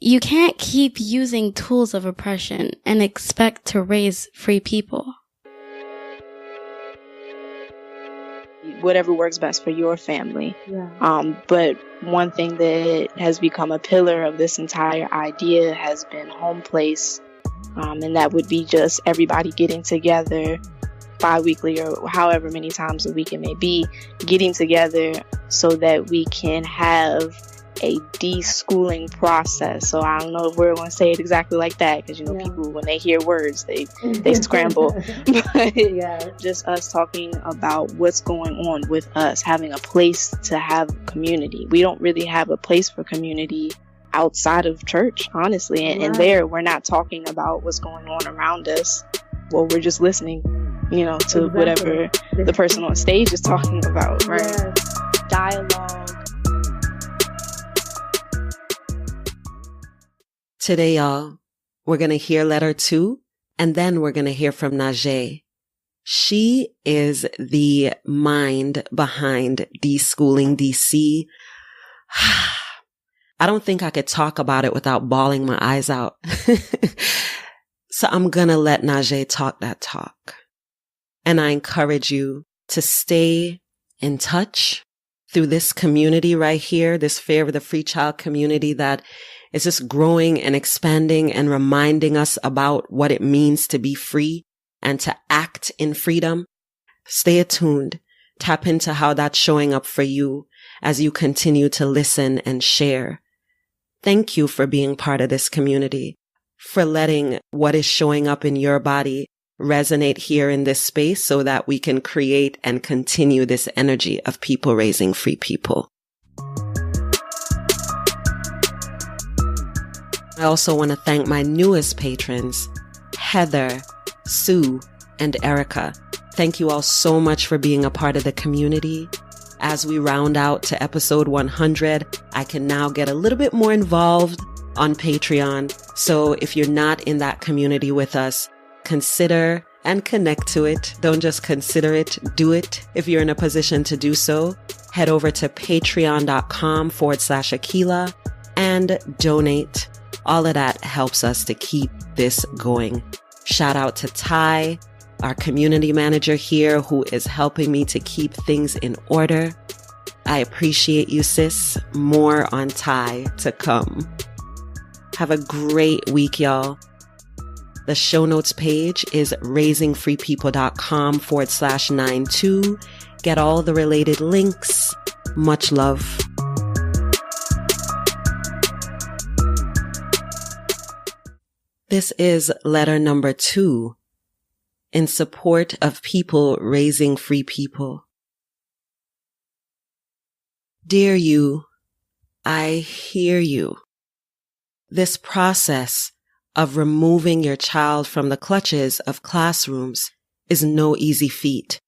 You can't keep using tools of oppression and expect to raise free people. Whatever works best for your family. Yeah. But one thing that has become a pillar of this entire idea has been home place. And that would be just everybody getting together bi-weekly or however many times a week it may be, getting together so that we can have a deschooling process. So I don't know if we're going to say it exactly like that, because people, when they hear words, they scramble. But just us talking about what's going on with us, having a place to have community. We don't really have a place for community outside of church, honestly. And there, we're not talking about what's going on around us. Well, we're just listening, to whatever the person on stage is talking about, right? Yes. Dialogue. Today, y'all, we're going to hear letter 2, and then we're going to hear from Najai. She is the mind behind Deschooling DC. I don't think I could talk about it without bawling my eyes out. So I'm going to let Najai talk that talk. And I encourage you to stay in touch through this community right here, this Fair of the Free Child community that is just growing and expanding and reminding us about what it means to be free and to act in freedom. Stay attuned. Tap into how that's showing up for you as you continue to listen and share. Thank you for being part of this community, for letting what is showing up in your body resonate here in this space so that we can create and continue this energy of people raising free people. I also want to thank my newest patrons, Heather, Sue, and Erica. Thank you all so much for being a part of the community. As we round out to episode 100, I can now get a little bit more involved on Patreon. So if you're not in that community with us, consider and connect to it. Don't just consider it, do it. If you're in a position to do so, head over to patreon.com/Akila and donate. All of that helps us to keep this going. Shout out to Ty, our community manager here, who is helping me to keep things in order. I appreciate you, sis. More on Ty to come. Have a great week, y'all. The show notes page is raisingfreepeople.com/92. Get all the related links. Much love. This is letter number 2 in support of people raising free people. Dear you, I hear you. This process of removing your child from the clutches of classrooms is no easy feat.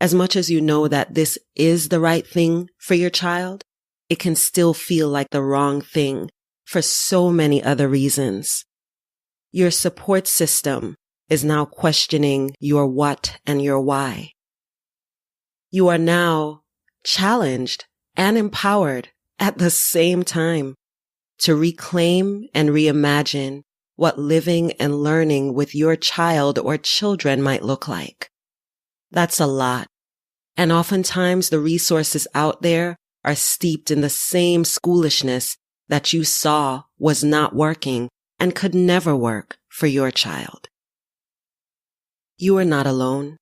As much as you know that this is the right thing for your child, it can still feel like the wrong thing for so many other reasons. Your support system is now questioning your what and your why. You are now challenged and empowered at the same time to reclaim and reimagine what living and learning with your child or children might look like. That's a lot. And oftentimes the resources out there are steeped in the same schoolishness that you saw was not working and could never work for your child. You are not alone.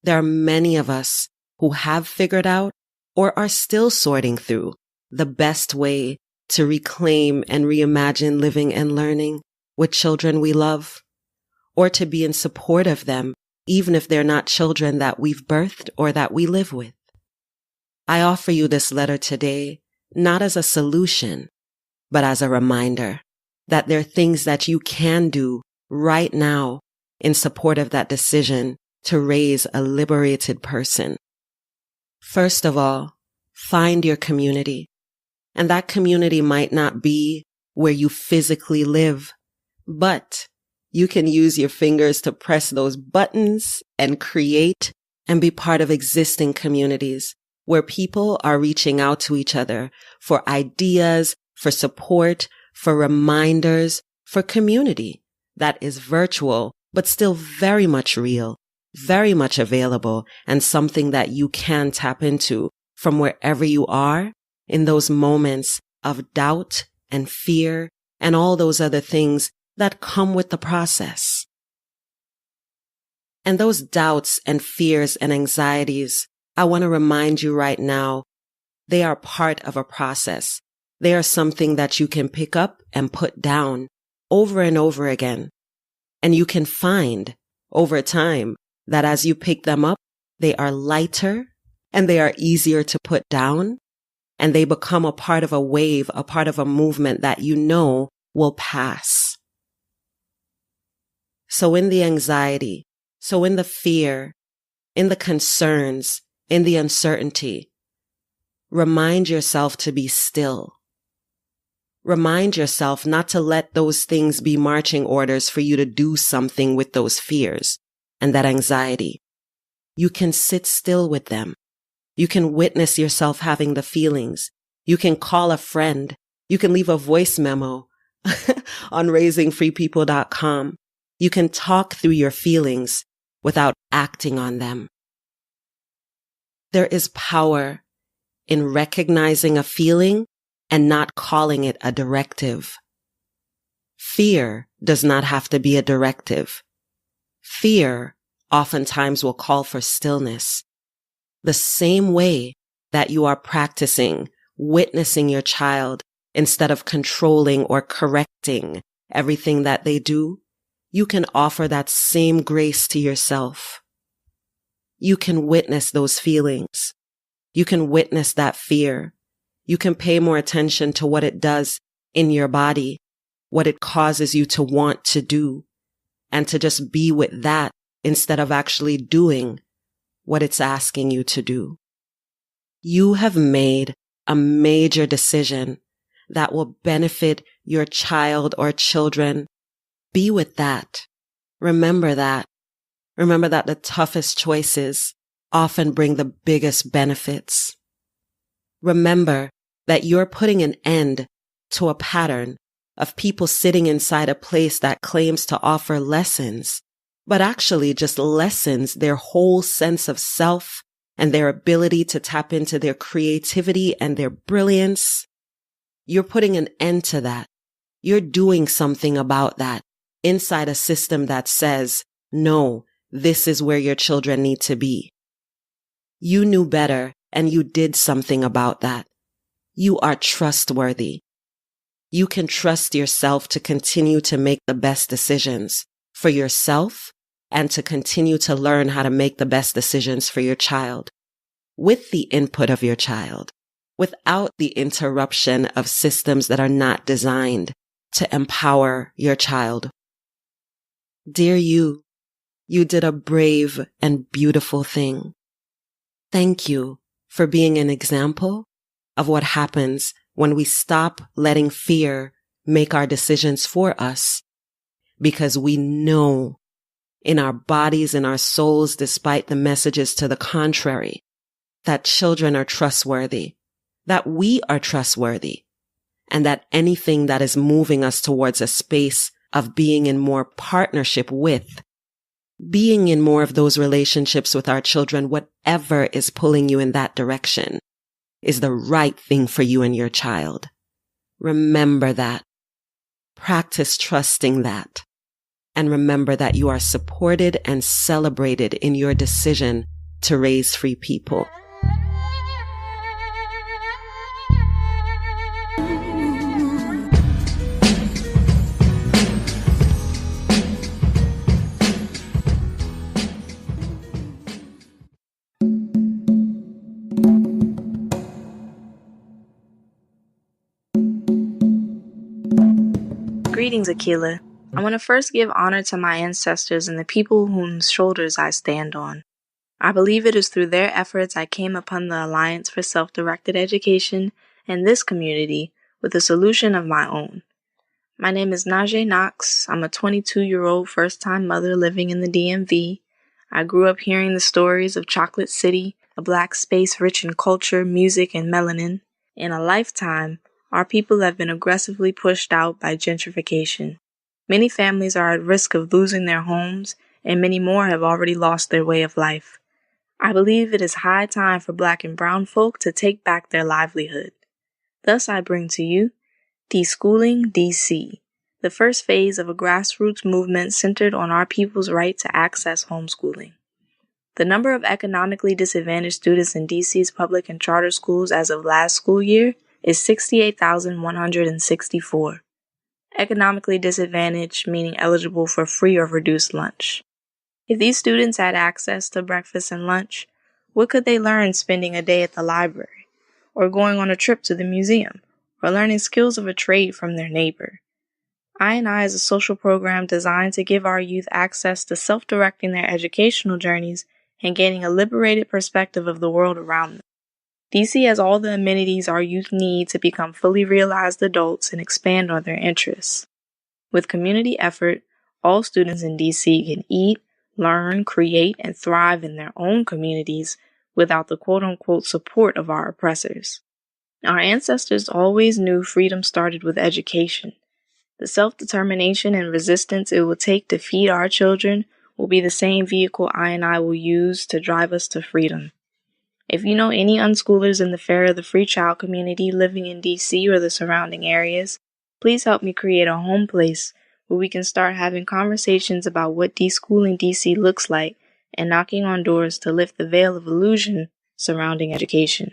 There are many of us who have figured out or are still sorting through the best way to reclaim and reimagine living and learning with children we love, or to be in support of them, even if they're not children that we've birthed or that we live with. I offer you this letter today, not as a solution, but as a reminder that there are things that you can do right now in support of that decision to raise a liberated person. First of all, find your community. And that community might not be where you physically live, but you can use your fingers to press those buttons and create and be part of existing communities where people are reaching out to each other for ideas, for support, for reminders, for community that is virtual, but still very much real, very much available, and something that you can tap into from wherever you are in those moments of doubt and fear and all those other things that come with the process. And those doubts and fears and anxieties, I want to remind you right now, they are part of a process. They are something that you can pick up and put down over and over again. And you can find over time that as you pick them up, they are lighter and they are easier to put down, and they become a part of a wave, a part of a movement that you know will pass. So in the anxiety, so in the fear, in the concerns, in the uncertainty, remind yourself to be still. Remind yourself not to let those things be marching orders for you to do something with those fears and that anxiety. You can sit still with them. You can witness yourself having the feelings. You can call a friend. You can leave a voice memo on raisingfreepeople.com. You can talk through your feelings without acting on them. There is power in recognizing a feeling and not calling it a directive. Fear does not have to be a directive. Fear oftentimes will call for stillness. The same way that you are practicing witnessing your child instead of controlling or correcting everything that they do, you can offer that same grace to yourself. You can witness those feelings. You can witness that fear. You can pay more attention to what it does in your body, what it causes you to want to do, and to just be with that instead of actually doing what it's asking you to do. You have made a major decision that will benefit your child or children. Be with that. Remember that. Remember that the toughest choices often bring the biggest benefits. Remember that you're putting an end to a pattern of people sitting inside a place that claims to offer lessons, but actually just lessens their whole sense of self and their ability to tap into their creativity and their brilliance. You're putting an end to that. You're doing something about that inside a system that says, no, this is where your children need to be. You knew better and you did something about that. You are trustworthy. You can trust yourself to continue to make the best decisions for yourself and to continue to learn how to make the best decisions for your child with the input of your child, without the interruption of systems that are not designed to empower your child. Dear you, you did a brave and beautiful thing. Thank you for being an example of what happens when we stop letting fear make our decisions for us, because we know in our bodies and our souls, despite the messages to the contrary, that children are trustworthy, that we are trustworthy, and that anything that is moving us towards a space of being in more partnership with, being in more of those relationships with our children, whatever is pulling you in that direction, is the right thing for you and your child. Remember that. Practice trusting that. And remember that you are supported and celebrated in your decision to raise free people. Greetings, Akila. I want to first give honor to my ancestors and the people whose shoulders I stand on. I believe it is through their efforts I came upon the Alliance for Self-Directed Education and this community with a solution of my own. My name is Najai Knox. I'm a 22-year-old first-time mother living in the DMV. I grew up hearing the stories of Chocolate City, a black space rich in culture, music, and melanin. In a lifetime, our people have been aggressively pushed out by gentrification. Many families are at risk of losing their homes, and many more have already lost their way of life. I believe it is high time for Black and brown folk to take back their livelihood. Thus I bring to you Deschooling DC, the first phase of a grassroots movement centered on our people's right to access homeschooling. The number of economically disadvantaged students in DC's public and charter schools as of last school year is 68,164. Economically disadvantaged meaning eligible for free or reduced lunch. If these students had access to breakfast and lunch, what could they learn spending a day at the library, or going on a trip to the museum, or learning skills of a trade from their neighbor? I&I is a social program designed to give our youth access to self-directing their educational journeys and gaining a liberated perspective of the world around them. DC has all the amenities our youth need to become fully realized adults and expand on their interests. With community effort, all students in DC can eat, learn, create, and thrive in their own communities without the quote-unquote support of our oppressors. Our ancestors always knew freedom started with education. The self-determination and resistance it will take to feed our children will be the same vehicle I&I will use to drive us to freedom. If you know any unschoolers in the Fair of the Free Child community living in DC or the surrounding areas, please help me create a home place where we can start having conversations about what Deschooling DC looks like and knocking on doors to lift the veil of illusion surrounding education.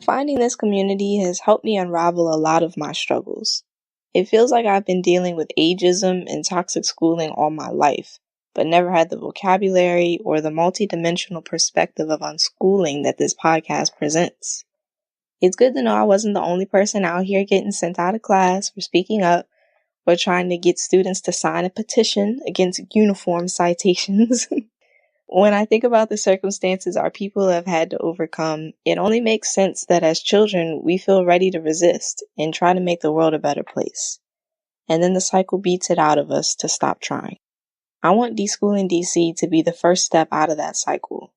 Finding this community has helped me unravel a lot of my struggles. It feels like I've been dealing with ageism and toxic schooling all my life, but never had the vocabulary or the multidimensional perspective of unschooling that this podcast presents. It's good to know I wasn't the only person out here getting sent out of class for speaking up or trying to get students to sign a petition against uniform citations. When I think about the circumstances our people have had to overcome, it only makes sense that as children, we feel ready to resist and try to make the world a better place. And then the cycle beats it out of us to stop trying. I want Deschooling DC to be the first step out of that cycle.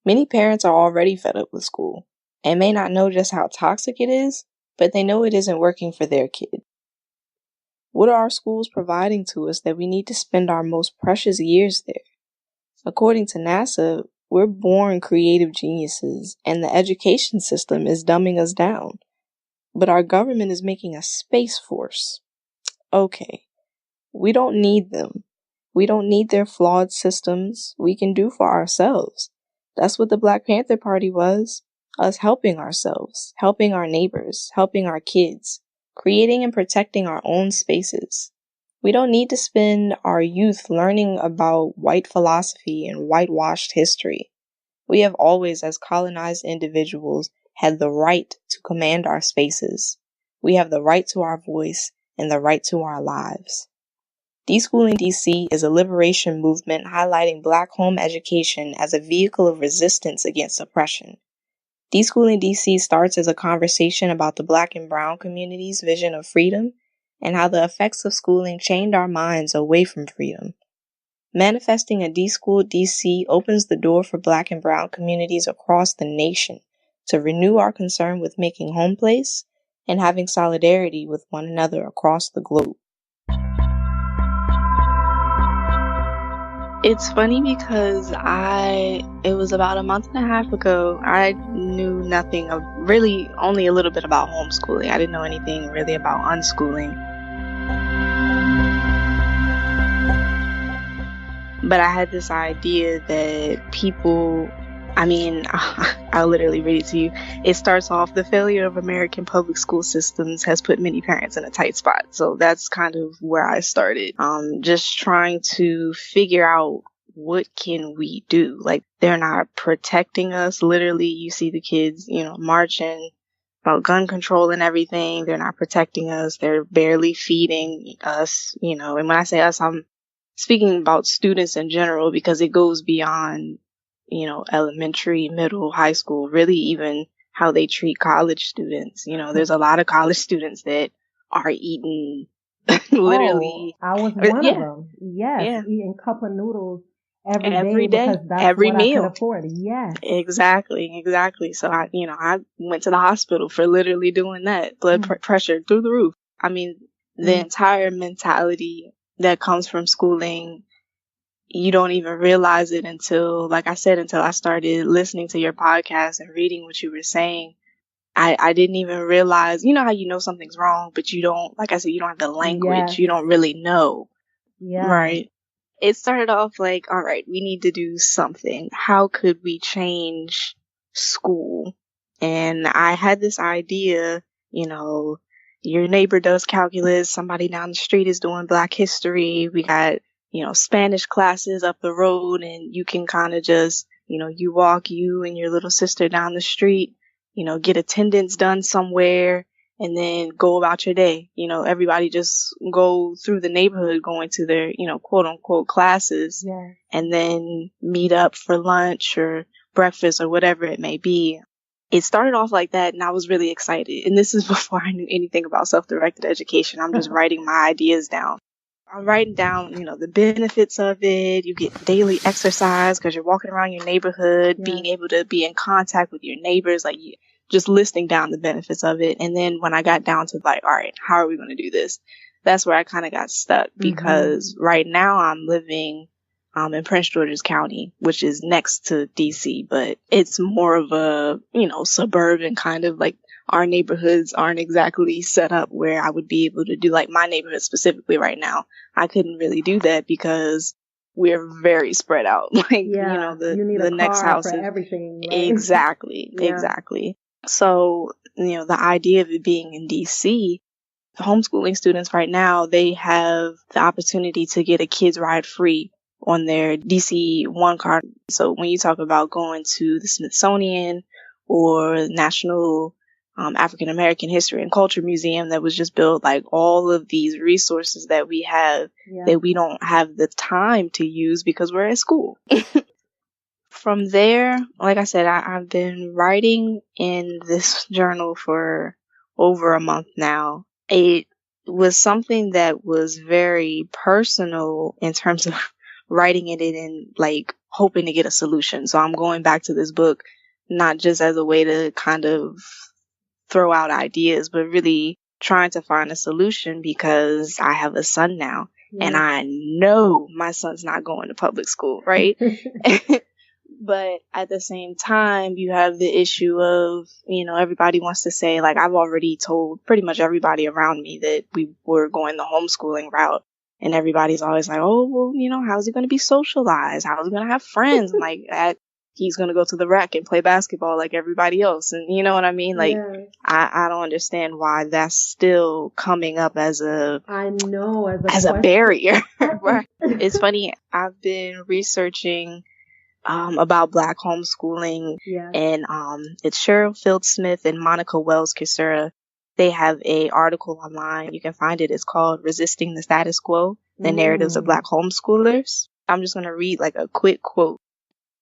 Many parents are already fed up with school and may not know just how toxic it is, but they know it isn't working for their kid. What are our schools providing to us that we need to spend our most precious years there? According to NASA, we're born creative geniuses, and the education system is dumbing us down. But our government is making a space force. Okay, we don't need them. We don't need their flawed systems. We can do for ourselves. That's what the Black Panther Party was. Us helping ourselves, helping our neighbors, helping our kids, creating and protecting our own spaces. We don't need to spend our youth learning about white philosophy and whitewashed history. We have always, as colonized individuals, had the right to command our spaces. We have the right to our voice and the right to our lives. Deschooling DC is a liberation movement highlighting Black home education as a vehicle of resistance against oppression. Deschooling DC starts as a conversation about the Black and brown community's vision of freedom and how the effects of schooling chained our minds away from freedom. Manifesting a Deschooled DC opens the door for Black and brown communities across the nation to renew our concern with making home place and having solidarity with one another across the globe. It's funny because it was about a month and a half ago, I knew nothing of, really only a little bit about homeschooling. I didn't know anything really about unschooling. But I had this idea that people, I'll literally read it to you. It starts off, the failure of American public school systems has put many parents in a tight spot. So that's kind of where I started. Just trying to figure out what can we do? Like, they're not protecting us. Literally, you see the kids, marching about gun control and everything. They're not protecting us. They're barely feeding us, and when I say us, I'm speaking about students in general because it goes beyond, elementary, middle, high school, really even how they treat college students. There's a lot of college students that are eating literally. I was one of them. Yes, eating cup of noodles every day, because that's every what I could meal. afford. Yes. Exactly. So I went to the hospital for literally doing that. Blood pressure through the roof. I mean, the entire mentality that comes from schooling, you don't even realize it until, like I said, until I started listening to your podcast and reading what you were saying. I didn't even realize, you know how you know something's wrong, but you don't, like I said, you don't have the language. Yes. You don't really know. Yeah. Right. It started off like, all right, we need to do something. How could we change school? And I had this idea, your neighbor does calculus, somebody down the street is doing Black history. We got, Spanish classes up the road, and you can kind of just, you walk you and your little sister down the street, get attendance done somewhere, and then go about your day. Everybody just go through the neighborhood going to their, quote unquote classes, and then meet up for lunch or breakfast or whatever it may be. It started off like that, and I was really excited. And this is before I knew anything about self-directed education. I'm just writing my ideas down. I'm writing down, the benefits of it. You get daily exercise because you're walking around your neighborhood, being able to be in contact with your neighbors, like just listing down the benefits of it. And then when I got down to like, all right, how are we going to do this? That's where I kind of got stuck, because right now I'm living in Prince George's County, which is next to DC, but it's more of a, suburban kind of, like, our neighborhoods aren't exactly set up where I would be able to do, like, my neighborhood specifically right now. I couldn't really do that because we're very spread out. Like, the next house for is everything, right? Exactly. So, the idea of it being in DC, homeschooling students right now, they have the opportunity to get a kids ride free on their DC One card. So when you talk about going to the Smithsonian or National African American History and Culture Museum that was just built, like all of these resources that we have that we don't have the time to use because we're at school. From there, like I said, I've been writing in this journal for over a month now. It was something that was very personal in terms of writing it in, like, hoping to get a solution. So I'm going back to this book not just as a way to kind of throw out ideas, but really trying to find a solution, because I have a son now, and I know my son's not going to public school, right? But at the same time, you have the issue of, everybody wants to say, like, I've already told pretty much everybody around me that we were going the homeschooling route. And everybody's always like, oh, well, how's he going to be socialized? How's he going to have friends? I'm like, he's going to go to the rec and play basketball like everybody else. And you know what I mean? Like, I don't understand why that's still coming up as a barrier. It's funny. I've been researching about Black homeschooling, and it's Cheryl Field-Smith and Monica Wells-Kisura. They have a article online. You can find it. It's called "Resisting the Status Quo: The Narratives of Black Homeschoolers." I'm just going to read like a quick quote.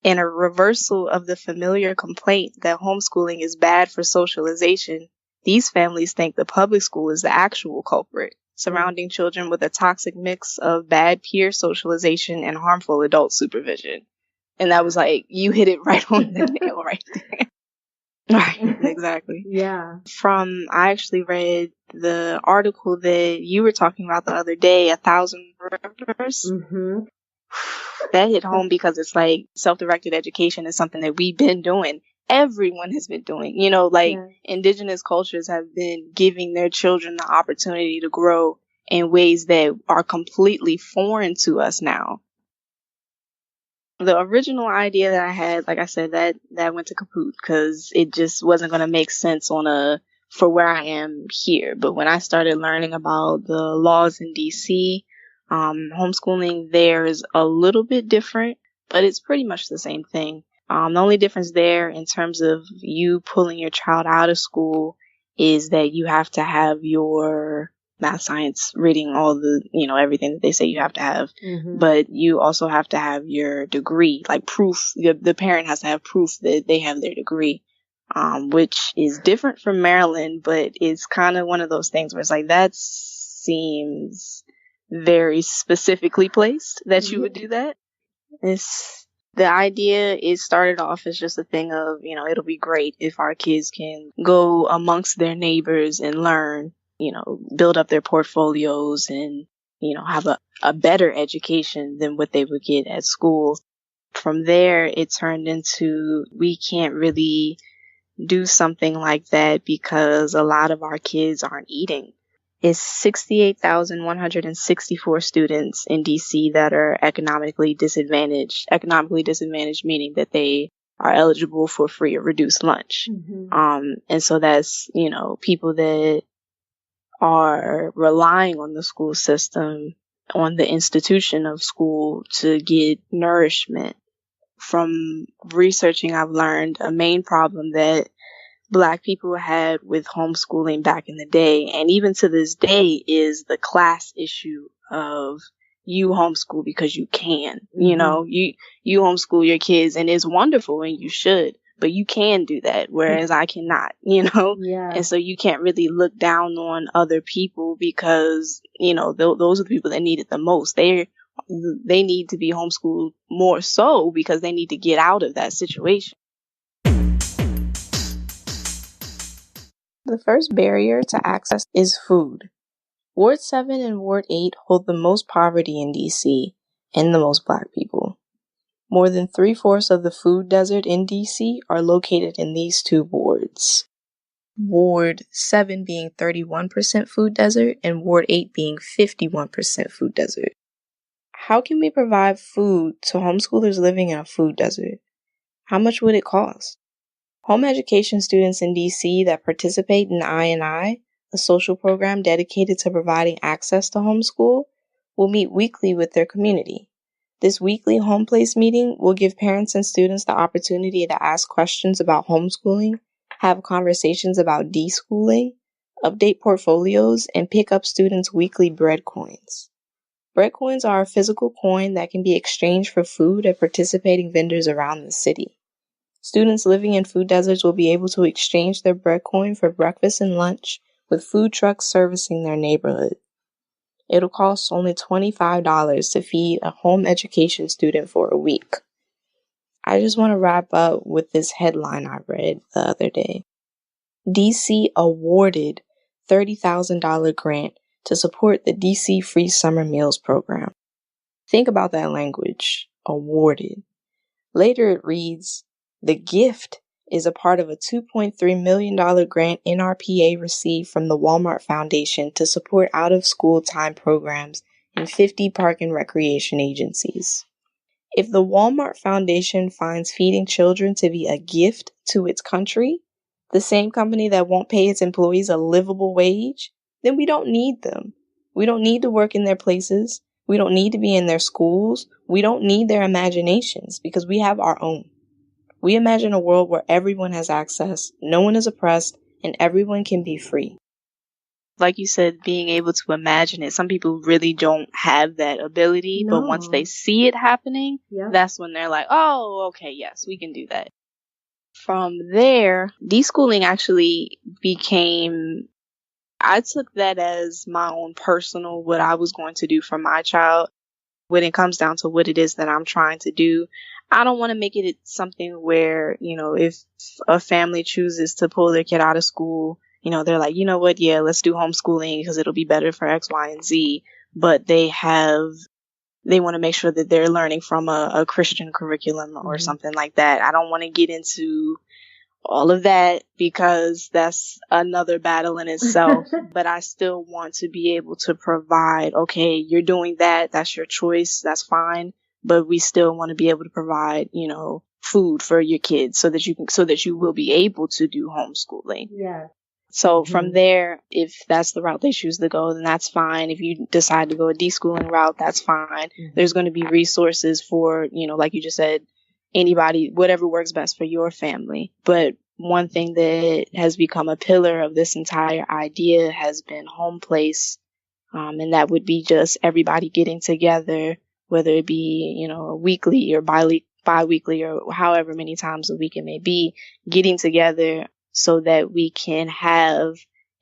In a reversal of the familiar complaint that homeschooling is bad for socialization, these families think the public school is the actual culprit, surrounding children with a toxic mix of bad peer socialization and harmful adult supervision. And that was like, you hit it right on the nail right there. Right, exactly. I actually read the article that you were talking about the other day, 1,000 Rivers. That hit home because it's like self-directed education is something that we've been doing. Everyone has been doing, indigenous cultures have been giving their children the opportunity to grow in ways that are completely foreign to us now. The original idea that I had, like I said, that went to kaput because it just wasn't going to make sense for where I am here. But when I started learning about the laws in DC, homeschooling there is a little bit different, but it's pretty much the same thing. The only difference there in terms of you pulling your child out of school is that you have to have your math, science, reading, all the, everything that they say you have to have. But you also have to have your degree, like proof. The parent has to have proof that they have their degree, which is different from Maryland, but it's kind of one of those things where it's like, that seems very specifically placed that you would do that. The idea, it started off as just a thing of, it'll be great if our kids can go amongst their neighbors and learn, build up their portfolios and, have a better education than what they would get at school. From there, it turned into, we can't really do something like that because a lot of our kids aren't eating. It's 68,164 students in DC that are economically disadvantaged. Economically disadvantaged meaning that they are eligible for free or reduced lunch. And so that's, people that are relying on the school system, on the institution of school to get nourishment. From researching, I've learned a main problem that Black people had with homeschooling back in the day, and even to this day, is the class issue of you homeschool because you can. You homeschool your kids, and it's wonderful, and you should, but you can do that, whereas I cannot. Yeah. And so you can't really look down on other people because those are the people that need it the most. They need to be homeschooled more so because they need to get out of that situation. The first barrier to access is food. Ward 7 and Ward 8 hold the most poverty in DC and the most Black people. More than 3/4 of the food desert in DC are located in these two wards. Ward 7 being 31% food desert and Ward 8 being 51% food desert. How can we provide food to homeschoolers living in a food desert? How much would it cost? Home education students in DC that participate in I&I, a social program dedicated to providing access to homeschool, will meet weekly with their community. This weekly home place meeting will give parents and students the opportunity to ask questions about homeschooling, have conversations about deschooling, update portfolios, and pick up students' weekly bread coins. Bread coins are a physical coin that can be exchanged for food at participating vendors around the city. Students living in food deserts will be able to exchange their bread coin for breakfast and lunch with food trucks servicing their neighborhood. It'll cost only $25 to feed a home education student for a week. I just want to wrap up with this headline I read the other day. DC awarded $30,000 grant to support the DC Free Summer Meals program. Think about that language, awarded. Later it reads, the gift is a part of a $2.3 million grant NRPA received from the Walmart Foundation to support out-of-school time programs in 50 park and recreation agencies. If the Walmart Foundation finds feeding children to be a gift to its country, the same company that won't pay its employees a livable wage, then we don't need them. We don't need to work in their places. We don't need to be in their schools. We don't need their imaginations because we have our own. We imagine a world where everyone has access, no one is oppressed, and everyone can be free. Like you said, being able to imagine it. Some people really don't have that ability, No. but once they see it happening, Yep. that's when they're like, oh, okay, yes, we can do that. From there, deschooling actually became, I took that as my own personal, what I was going to do for my child. When it comes down to what it is that I'm trying to do, I don't want to make it something where, if a family chooses to pull their kid out of school, they're like, you know what, yeah, let's do homeschooling because it'll be better for X, Y, and Z. But they want to make sure that they're learning from a Christian curriculum or something like that. I don't want to get into all of that because that's another battle in itself. But I still want to be able to provide, okay, you're doing that. That's your choice. That's fine. But we still want to be able to provide, food for your kids so that you will be able to do homeschooling. Yeah. So from there, if that's the route they choose to go, then that's fine. If you decide to go a deschooling route, that's fine. There's going to be resources for, like you just said, anybody, whatever works best for your family. But one thing that has become a pillar of this entire idea has been home place. And that would be just everybody getting together, whether it be, weekly or bi-weekly or however many times a week it may be, getting together so that we can have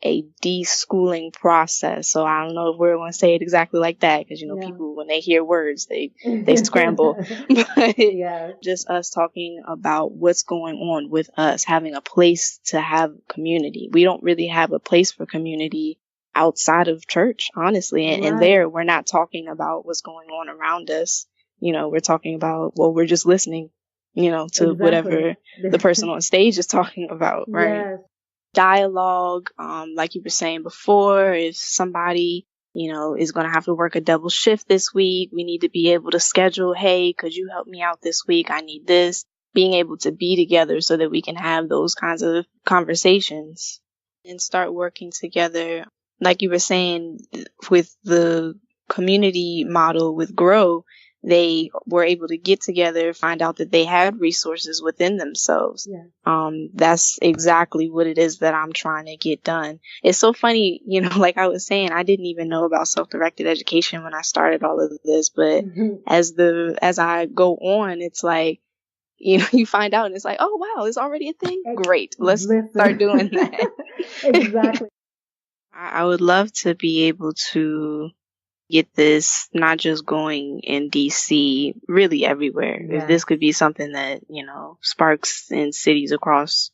a deschooling process. So I don't know if we're going to say it exactly like that, because, Yeah. people, when they hear words, they scramble. But Yeah. just us talking about what's going on with us, having a place to have community. We don't really have a place for community outside of church, honestly. And Right. there, we're not talking about what's going on around us. We're talking about, well, we're just listening, to Exactly. whatever the person on stage is talking about, right? Yes. Dialogue, like you were saying before, if somebody, is going to have to work a double shift this week, we need to be able to schedule, hey, could you help me out this week? I need this. Being able to be together so that we can have those kinds of conversations and start working together. Like you were saying, with the community model with Grow, they were able to get together, find out that they had resources within themselves. Yeah. That's exactly what it is that I'm trying to get done. It's so funny, like I was saying, I didn't even know about self-directed education when I started all of this, but as I go on, it's like, you find out and it's like, oh wow, it's already a thing. Great. Let's start doing that. Exactly. I would love to be able to get this not just going in DC, really everywhere. Yeah. If this could be something that, sparks in cities across,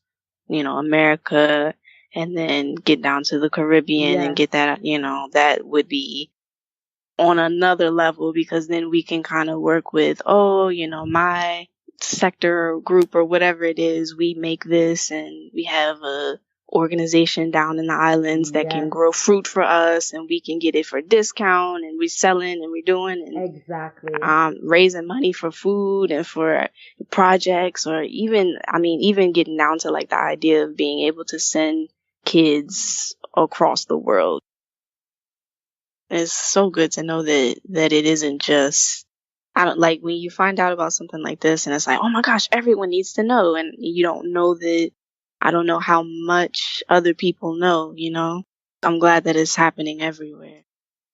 America, and then get down to the Caribbean and get that, that would be on another level, because then we can kind of work with, my sector or group or whatever it is, we make this and we have a organization down in the islands that can grow fruit for us, and we can get it for a discount, and we're selling and we're doing and exactly raising money for food and for projects, or even getting down to like the idea of being able to send kids across the world. It's so good to know that it isn't just, I don't like when you find out about something like this and it's like, oh my gosh, everyone needs to know, and you don't know that. I don't know how much other people know, I'm glad that it's happening everywhere.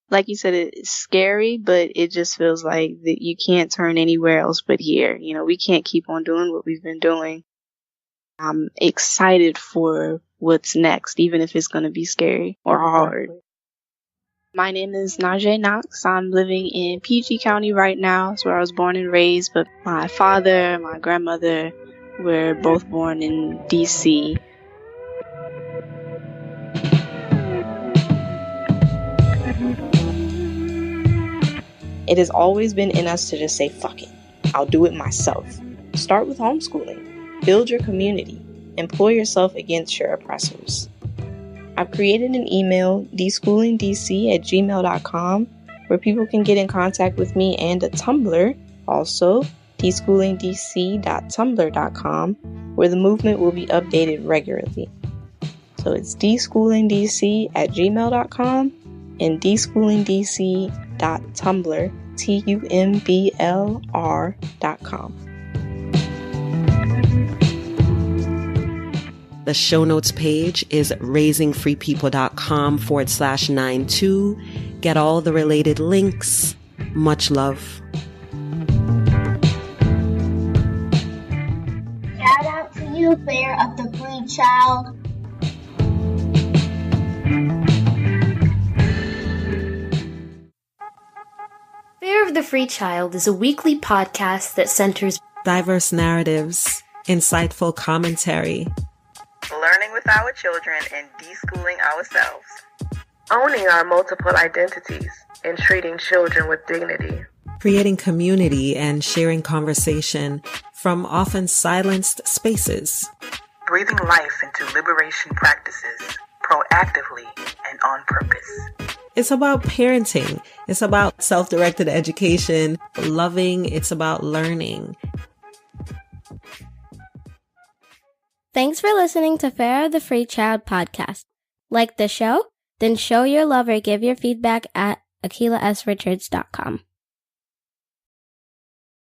Like you said, it's scary, but it just feels like that you can't turn anywhere else but here. We can't keep on doing what we've been doing. I'm excited for what's next, even if it's going to be scary or hard. My name is Najai Knox. I'm living in PG County right now. That's where I was born and raised, but my father, my grandmother, we're both born in DC. It has always been in us to just say, fuck it, I'll do it myself. Start with homeschooling. Build your community. Employ yourself against your oppressors. I've created an email, deschoolingdc@gmail.com, where people can get in contact with me, and a Tumblr, also, deschoolingdc.tumblr.com, where the movement will be updated regularly. So it's deschoolingdc@gmail.com and deschoolingdc.tumblr, TUMBLR.com. The show notes page is raisingfreepeople.com/92. Get all the related links. Much love. Shout out to you, Fair of the Free Child. Fair of the Free Child is a weekly podcast that centers diverse narratives, insightful commentary, learning with our children and deschooling ourselves, owning our multiple identities and treating children with dignity, creating community and sharing conversation from often silenced spaces, breathing life into liberation practices proactively and on purpose. It's about parenting. It's about self-directed education, loving. It's about learning. Thanks for listening to Fair of the Free Child podcast. Like the show? Then show your love or give your feedback at akilasrichards.com.